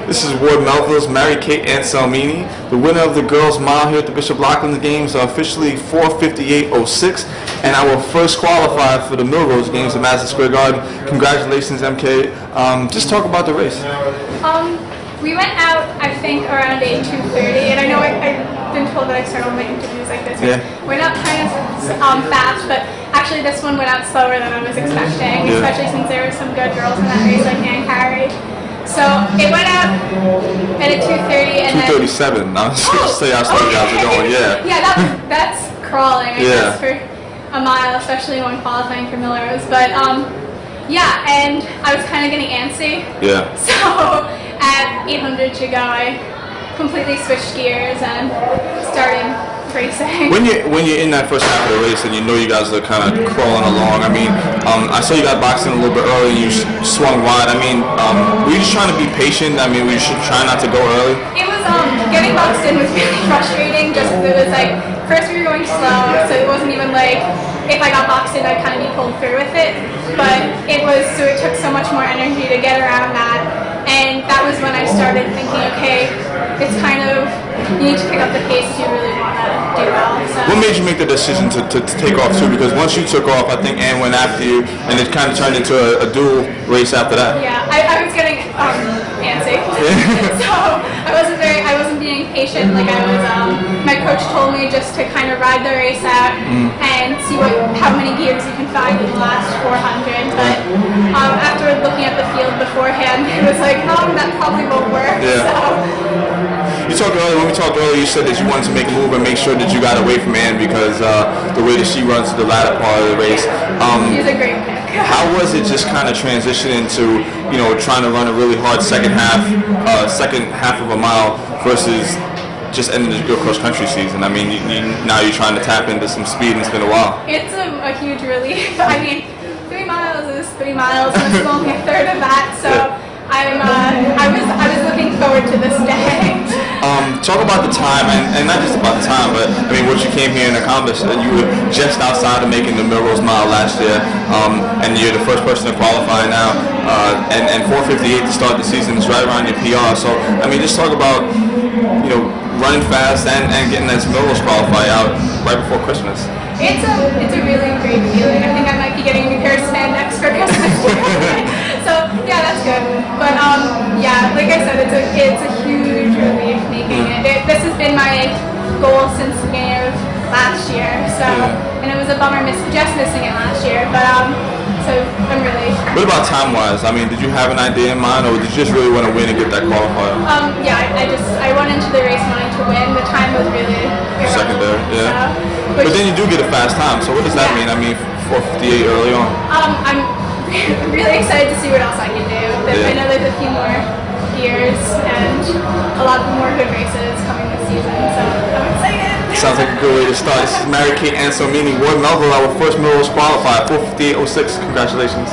This is Ward Melville's Mary Kate Anselmini. The winner of the girls' mile here at the Bishop Loughlin Games are officially 4:58.06, and I will first qualify for the Millrose Games at Madison Square Garden. Congratulations, MK. Just talk about the race. We went out, I think, around 2:30, and I know I've been told that I start all my interviews like this. Yeah. Went out kind of fast, but actually this one went out slower than I was expecting, especially since there were some good girls in that race like Ann Carey. So it went out at 2:30 and 2:37. I was going to say how slow you guys are going. Yeah. Yeah, that's crawling, I guess, for a mile, especially when qualifying for Millrose. But yeah, and I was kind of getting antsy. Yeah. So at 800 to go, I completely switched gears and started racing. When you're in that first half of the race and you know you guys are kind of crawling along, I mean, I saw you got boxed in a little bit early and you swung wide. I mean, were you just trying to be patient? I mean, were you trying not to go early? It was, getting boxed in was really frustrating just because it was like, first we were going slow, so it wasn't even like, if I got boxed in, I'd kind of be pulled through with it. But it took so much more energy to get around that. And that was when I started thinking, okay, it's kind of, you need to pick up the pace if you really want to do well. So. What made you make the decision to take off too? Because once you took off, I think Ann went after you, and it kind of turned into a dual race after that. Yeah, I was getting antsy. So I wasn't being patient. Like my coach told me just to kind of ride the race out and see how many gears you can find in the last 400. But after looking at the field beforehand, it was like, that probably won't work. Yeah. So. When we talked earlier, you said that you wanted to make a move and make sure that you got away from Ann because the way that she runs the latter part of the race. She's a great pick. How was it just kind of transitioning to, trying to run a really hard second half of a mile versus just ending your cross country season? I mean, now you're trying to tap into some speed and it's been a while. It's a huge relief. I mean, 3 miles is 3 miles and it's only a third of that, so I was looking forward to this day. Talk about the time, and not just about the time, but I mean what you came here and accomplished. You were just outside of making the Millrose Mile last year, and you're the first person to qualify now, and 4:58 to start the season is right around your PR. So I mean, just talk about running fast and getting that Millrose qualify out right before Christmas. It's a really great feeling. I think I might be getting a new pair of spandex for Christmas. So yeah, that's good. But yeah, like I said, it's a huge relief making it. This has been my goal since the beginning of last year. So and it was a bummer just missing it last year. But so I'm really. What about time-wise? I mean, did you have an idea in mind, or did you just really want to win and get that qualifier? Yeah, I went into the race wanting to win. The time was really secondary. Yeah. But then you do get a fast time. So what does that mean? I mean, 4:58 early on. I'm really excited to see what else I can do. I know there's a few more years and a lot more good races coming this season, so I'm excited. Sounds like a good way to start. This is Mary Kate Anselmini, Ward Melville, our first Millrose qualifier, 4:58.06. Congratulations.